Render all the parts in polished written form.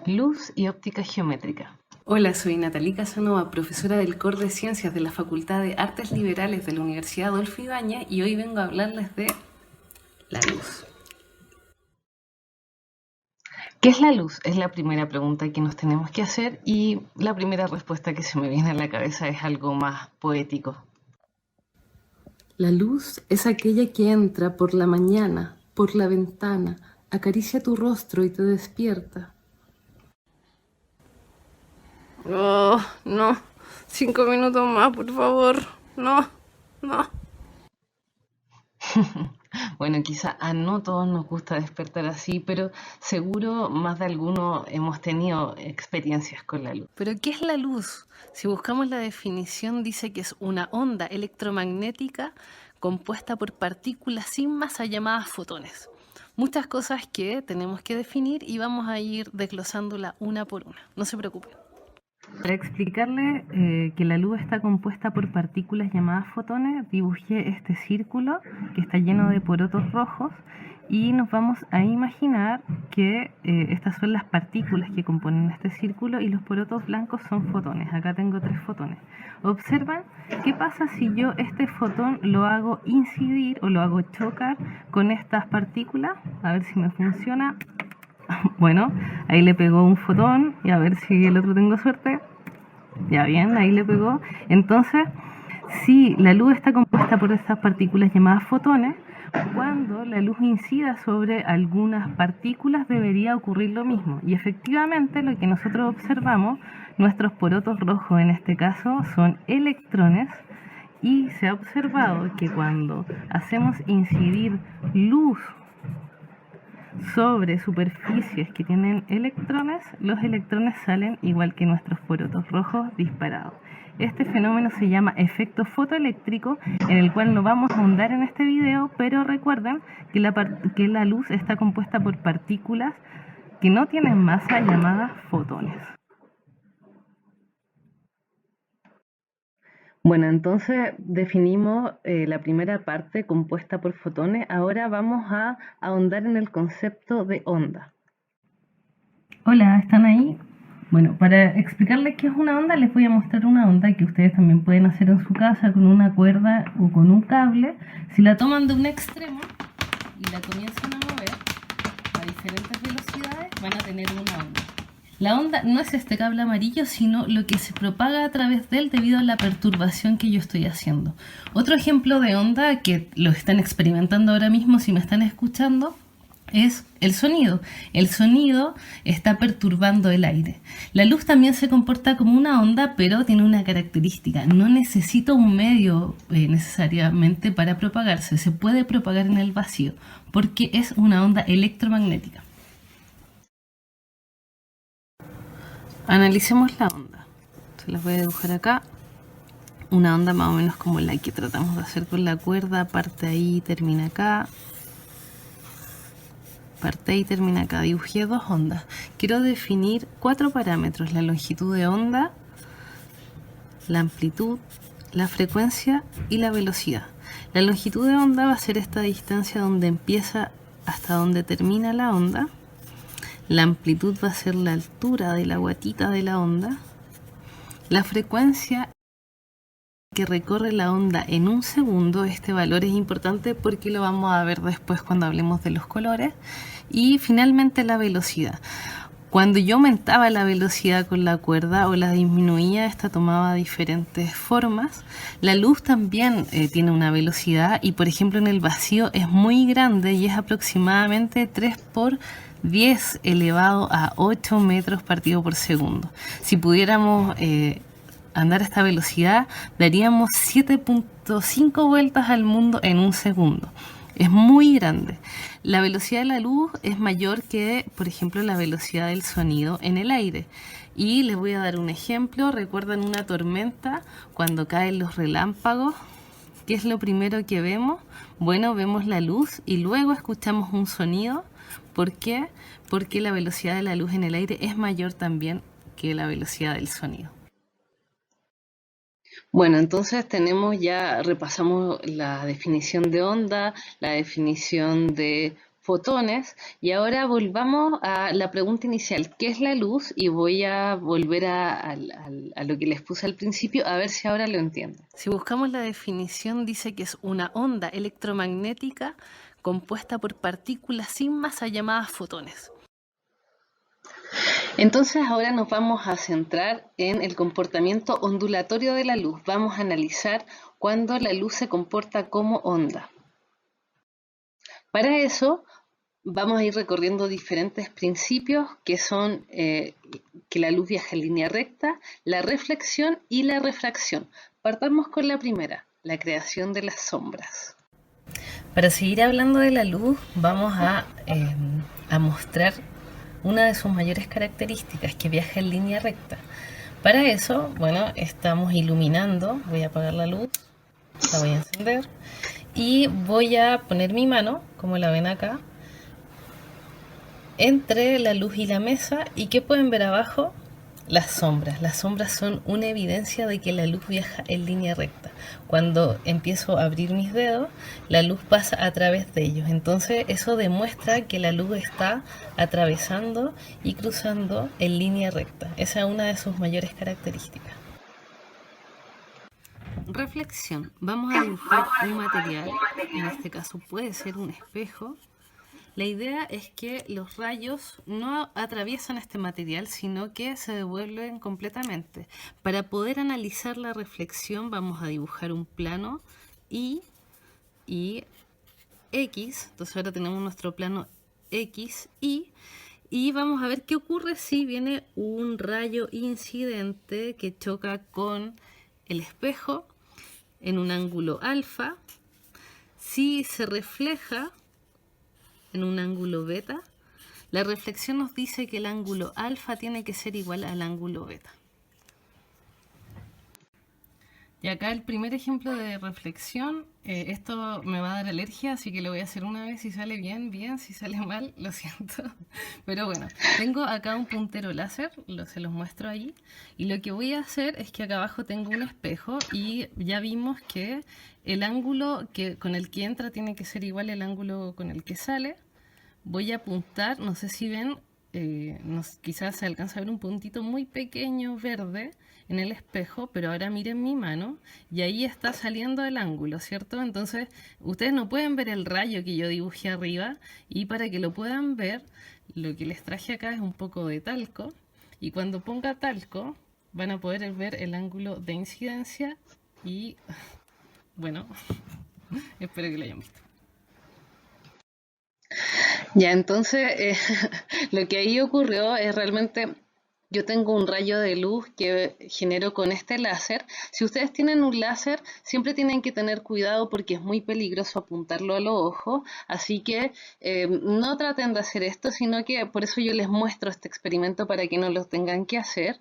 Luz y óptica geométrica. Hola, soy Natalie Casanova, profesora del Core de Ciencias de la Facultad de Artes Liberales de la Universidad Adolfo Ibáñez, y hoy vengo a hablarles de la luz. ¿Qué es la luz? Es la primera pregunta que nos tenemos que hacer y la primera respuesta que se me viene a la cabeza es algo más poético. La luz es aquella que entra por la mañana, por la ventana, acaricia tu rostro y te despierta. Oh, no. 5 minutos más, por favor. No, no. Bueno, quizá a no todos nos gusta despertar así, pero seguro más de alguno hemos tenido experiencias con la luz. ¿Pero qué es la luz? Si buscamos la definición, dice que es una onda electromagnética compuesta por partículas sin masa llamadas fotones. Muchas cosas que tenemos que definir y vamos a ir desglosándola una por una. No se preocupen. Para explicarle que la luz está compuesta por partículas llamadas fotones, dibujé este círculo que está lleno de porotos rojos y nos vamos a imaginar que estas son las partículas que componen este círculo y los porotos blancos son fotones. Acá tengo 3 fotones. Observan qué pasa si yo este fotón lo hago incidir o lo hago chocar con estas partículas. A ver si me funciona. Bueno, ahí le pegó un fotón y a ver si el otro tengo suerte. Ya bien, ahí le pegó. Entonces, si la luz está compuesta por estas partículas llamadas fotones, cuando la luz incida sobre algunas partículas debería ocurrir lo mismo. Y efectivamente lo que nosotros observamos, nuestros porotos rojos en este caso son electrones, y se ha observado que cuando hacemos incidir luz sobre superficies que tienen electrones, los electrones salen igual que nuestros porotos rojos disparados. Este fenómeno se llama efecto fotoeléctrico, en el cual no vamos a ahondar en este video, pero recuerden que la luz está compuesta por partículas que no tienen masa llamadas fotones. Bueno, entonces definimos la primera parte compuesta por fotones. Ahora vamos a ahondar en el concepto de onda. Hola, ¿están ahí? Bueno, para explicarles qué es una onda, les voy a mostrar una onda que ustedes también pueden hacer en su casa con una cuerda o con un cable. Si la toman de un extremo y la comienzan a mover a diferentes velocidades, van a tener una onda. La onda no es este cable amarillo, sino lo que se propaga a través de él debido a la perturbación que yo estoy haciendo. Otro ejemplo de onda que lo están experimentando ahora mismo, si me están escuchando, es el sonido. El sonido está perturbando el aire. La luz también se comporta como una onda, pero tiene una característica. No necesita un medio necesariamente para propagarse. Se puede propagar en el vacío porque es una onda electromagnética. Analicemos la onda. Se las voy a dibujar acá. Una onda más o menos como la que tratamos de hacer con la cuerda. Parte ahí, termina acá. Parte ahí, termina acá. Dibujé 2 ondas. Quiero definir 4 parámetros: la longitud de onda, la amplitud, la frecuencia y la velocidad. La longitud de onda va a ser esta distancia donde empieza hasta donde termina la onda. La amplitud va a ser la altura de la guatita de la onda. La frecuencia que recorre la onda en un segundo. Este valor es importante porque lo vamos a ver después cuando hablemos de los colores. Y finalmente la velocidad. Cuando yo aumentaba la velocidad con la cuerda o la disminuía, esta tomaba diferentes formas. La luz también tiene una velocidad y, por ejemplo, en el vacío es muy grande y es aproximadamente 3 por 10 elevado a 8 metros partido por segundo. Si pudiéramos andar a esta velocidad, daríamos 7.5 vueltas al mundo en un segundo. Es muy grande. La velocidad de la luz es mayor que, por ejemplo, la velocidad del sonido en el aire. Y les voy a dar un ejemplo. ¿Recuerdan una tormenta cuando caen los relámpagos? ¿Qué es lo primero que vemos? Bueno, vemos la luz y luego escuchamos un sonido. ¿Por qué? Porque la velocidad de la luz en el aire es mayor también que la velocidad del sonido. Bueno, entonces repasamos la definición de onda, la definición de fotones. Y ahora volvamos a la pregunta inicial, ¿qué es la luz? Y voy a volver a lo que les puse al principio, a ver si ahora lo entienden. Si buscamos la definición, dice que es una onda electromagnética compuesta por partículas sin masa llamadas fotones. Entonces ahora nos vamos a centrar en el comportamiento ondulatorio de la luz. Vamos a analizar cuando la luz se comporta como onda. Para eso vamos a ir recorriendo diferentes principios que son que la luz viaja en línea recta, la reflexión y la refracción. Partamos con la primera, la creación de las sombras. Para seguir hablando de la luz, vamos a mostrar una de sus mayores características, que viaja en línea recta. Para eso, bueno, estamos iluminando. Voy a apagar la luz, la voy a encender y voy a poner mi mano, como la ven acá, entre la luz y la mesa. ¿Y qué pueden ver abajo? Las sombras. Las sombras son una evidencia de que la luz viaja en línea recta. Cuando empiezo a abrir mis dedos, la luz pasa a través de ellos. Entonces eso demuestra que la luz está atravesando y cruzando en línea recta. Esa es una de sus mayores características. Reflexión. Vamos a dibujar un material. En este caso puede ser un espejo. La idea es que los rayos no atraviesan este material, sino que se devuelven completamente. Para poder analizar la reflexión vamos a dibujar un plano y X. Entonces ahora tenemos nuestro plano X y vamos a ver qué ocurre si viene un rayo incidente que choca con el espejo en un ángulo alfa. Si se refleja en un ángulo beta, la reflexión nos dice que el ángulo alfa tiene que ser igual al ángulo beta. Y acá el primer ejemplo de reflexión, esto me va a dar alergia, así que lo voy a hacer una vez. Si sale bien, bien, si sale mal, lo siento. Pero bueno, tengo acá un puntero láser, se los muestro ahí. Y lo que voy a hacer es que acá abajo tengo un espejo y ya vimos que el ángulo con el que entra tiene que ser igual al ángulo con el que sale. Voy a apuntar, no sé si ven, quizás se alcanza a ver un puntito muy pequeño verde en el espejo, pero ahora miren mi mano y ahí está saliendo el ángulo, ¿cierto? Entonces ustedes no pueden ver el rayo que yo dibujé arriba, y para que lo puedan ver, lo que les traje acá es un poco de talco, y cuando ponga talco van a poder ver el ángulo de incidencia y bueno, espero que lo hayan visto. Ya, entonces lo que ahí ocurrió es realmente, yo tengo un rayo de luz que genero con este láser. Si ustedes tienen un láser, siempre tienen que tener cuidado porque es muy peligroso apuntarlo a los ojos, así que no traten de hacer esto, sino que por eso yo les muestro este experimento para que no lo tengan que hacer.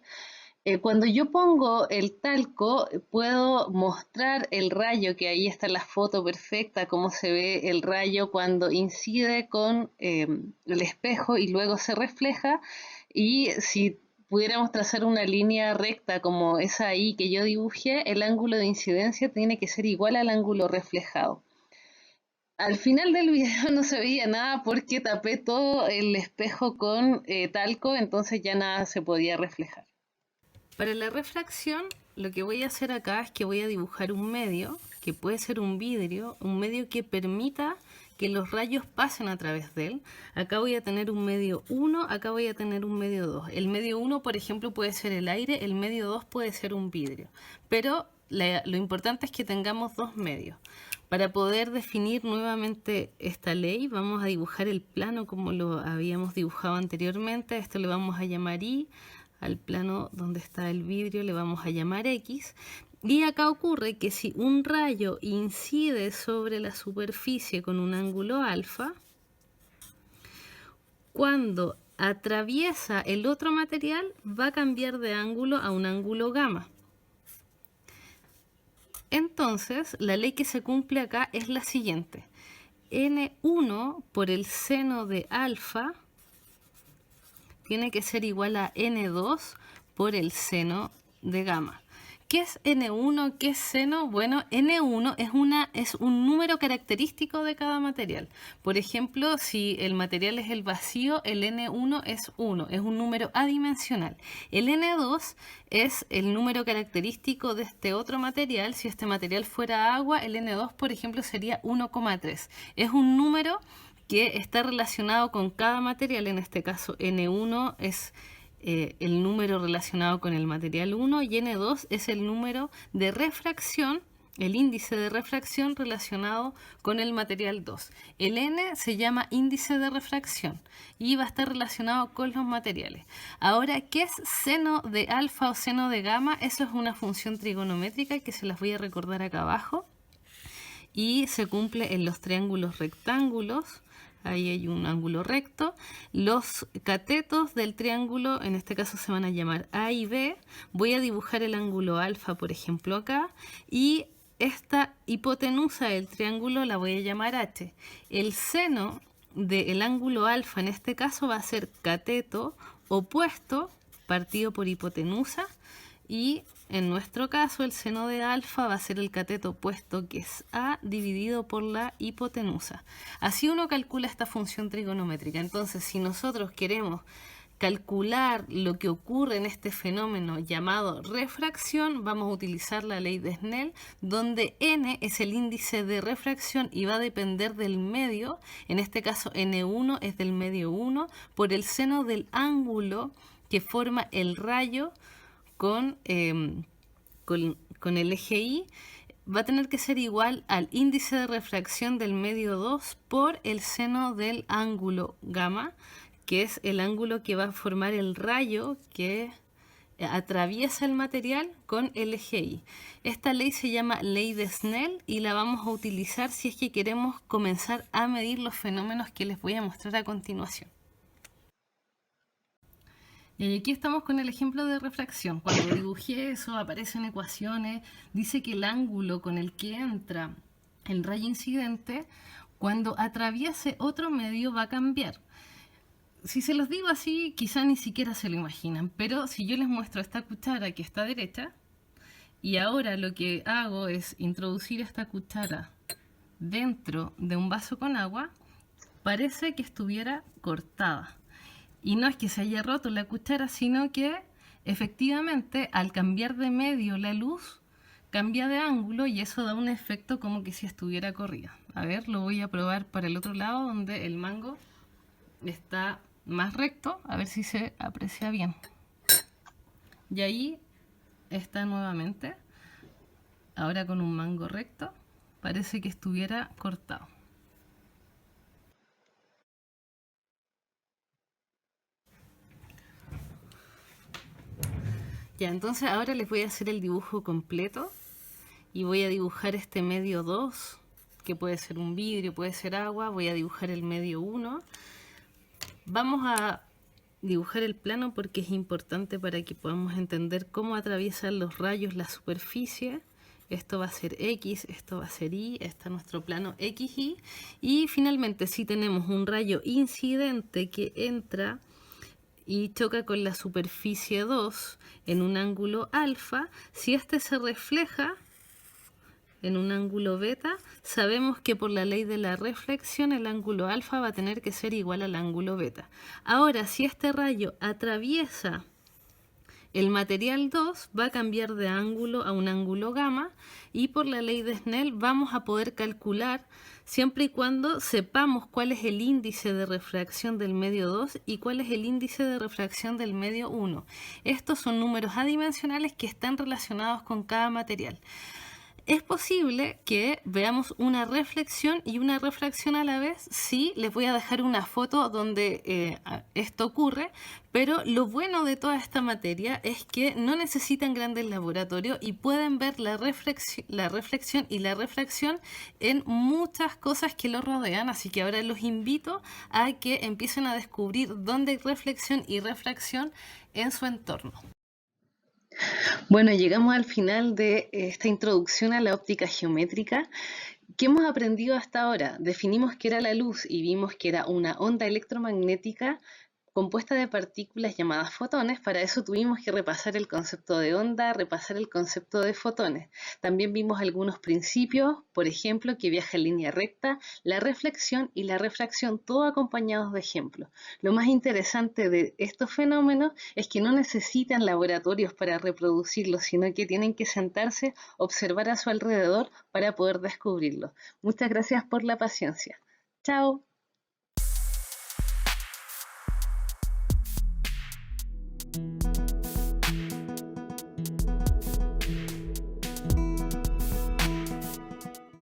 Cuando yo pongo el talco, puedo mostrar el rayo, que ahí está la foto perfecta, cómo se ve el rayo cuando incide con el espejo y luego se refleja. Y si pudiéramos trazar una línea recta como esa ahí que yo dibujé, el ángulo de incidencia tiene que ser igual al ángulo reflejado. Al final del video no se veía nada porque tapé todo el espejo con talco, entonces ya nada se podía reflejar. Para la refracción, lo que voy a hacer acá es que voy a dibujar un medio, que puede ser un vidrio, un medio que permita que los rayos pasen a través de él. Acá voy a tener un medio 1, acá voy a tener un medio 2. El medio 1, por ejemplo, puede ser el aire, el medio 2 puede ser un vidrio. Pero lo importante es que tengamos dos medios. Para poder definir nuevamente esta ley, vamos a dibujar el plano como lo habíamos dibujado anteriormente. Esto le vamos a llamar Y. Al plano donde está el vidrio le vamos a llamar X. Y acá ocurre que si un rayo incide sobre la superficie con un ángulo alfa, cuando atraviesa el otro material va a cambiar de ángulo a un ángulo gamma. Entonces, la ley que se cumple acá es la siguiente. N1 por el seno de alfa tiene que ser igual a N2 por el seno de gamma. ¿Qué es N1? ¿Qué es seno? Bueno, N1 es un número característico de cada material. Por ejemplo, si el material es el vacío, el N1 es 1, es un número adimensional. El N2 es el número característico de este otro material. Si este material fuera agua, el N2, por ejemplo, sería 1,3. Es un número que está relacionado con cada material. En este caso, N1 es el número relacionado con el material 1 y N2 es el número de refracción, el índice de refracción relacionado con el material 2. El N se llama índice de refracción y va a estar relacionado con los materiales. Ahora, ¿qué es seno de alfa o seno de gamma? Eso es una función trigonométrica que se las voy a recordar acá abajo y se cumple en los triángulos rectángulos. Ahí hay un ángulo recto. Los catetos del triángulo, en este caso se van a llamar A y B. Voy a dibujar el ángulo alfa, por ejemplo, acá. Y esta hipotenusa del triángulo la voy a llamar H. El seno del ángulo alfa, en este caso, va a ser cateto opuesto partido por hipotenusa. Y en nuestro caso, el seno de alfa va a ser el cateto opuesto, que es A, dividido por la hipotenusa. Así uno calcula esta función trigonométrica. Entonces, si nosotros queremos calcular lo que ocurre en este fenómeno llamado refracción, vamos a utilizar la ley de Snell, donde n es el índice de refracción y va a depender del medio. En este caso, n1 es del medio 1 por el seno del ángulo que forma el rayo con el eje Y, va a tener que ser igual al índice de refracción del medio 2 por el seno del ángulo gamma, que es el ángulo que va a formar el rayo que atraviesa el material con el eje Y. Esta ley se llama ley de Snell y la vamos a utilizar si es que queremos comenzar a medir los fenómenos que les voy a mostrar a continuación. Y aquí estamos con el ejemplo de refracción. Cuando dibujé eso, aparecen ecuaciones, dice que el ángulo con el que entra el rayo incidente, cuando atraviese otro medio va a cambiar. Si se los digo así, quizá ni siquiera se lo imaginan, pero si yo les muestro esta cuchara que está derecha, y ahora lo que hago es introducir esta cuchara dentro de un vaso con agua, parece que estuviera cortada. Y no es que se haya roto la cuchara, sino que efectivamente al cambiar de medio la luz cambia de ángulo y eso da un efecto como que si estuviera corrida. A ver, lo voy a probar para el otro lado donde el mango está más recto, a ver si se aprecia bien. Y ahí está nuevamente, ahora con un mango recto, parece que estuviera cortado. Ya, entonces ahora les voy a hacer el dibujo completo y voy a dibujar este medio 2, que puede ser un vidrio, puede ser agua. Voy a dibujar el medio 1. Vamos a dibujar el plano porque es importante para que podamos entender cómo atraviesan los rayos la superficie. Esto va a ser X, esto va a ser Y, está nuestro plano XY. Y finalmente, si tenemos un rayo incidente que entra y choca con la superficie 2 en un ángulo alfa, si este se refleja en un ángulo beta, sabemos que por la ley de la reflexión el ángulo alfa va a tener que ser igual al ángulo beta. Ahora, si este rayo atraviesa el material 2, va a cambiar de ángulo a un ángulo gamma y por la ley de Snell vamos a poder calcular siempre y cuando sepamos cuál es el índice de refracción del medio 2 y cuál es el índice de refracción del medio 1. Estos son números adimensionales que están relacionados con cada material. Es posible que veamos una reflexión y una refracción a la vez. Sí, les voy a dejar una foto donde esto ocurre, pero lo bueno de toda esta materia es que no necesitan grandes laboratorios y pueden ver la reflexión y la refracción en muchas cosas que lo rodean. Así que ahora los invito a que empiecen a descubrir dónde hay reflexión y refracción en su entorno. Bueno, llegamos al final de esta introducción a la óptica geométrica. ¿Qué hemos aprendido hasta ahora? Definimos qué era la luz y vimos que era una onda electromagnética compuesta de partículas llamadas fotones. Para eso tuvimos que repasar el concepto de onda, repasar el concepto de fotones. También vimos algunos principios, por ejemplo, que viaja en línea recta, la reflexión y la refracción, todo acompañados de ejemplos. Lo más interesante de estos fenómenos es que no necesitan laboratorios para reproducirlos, sino que tienen que sentarse, observar a su alrededor para poder descubrirlos. Muchas gracias por la paciencia. Chao.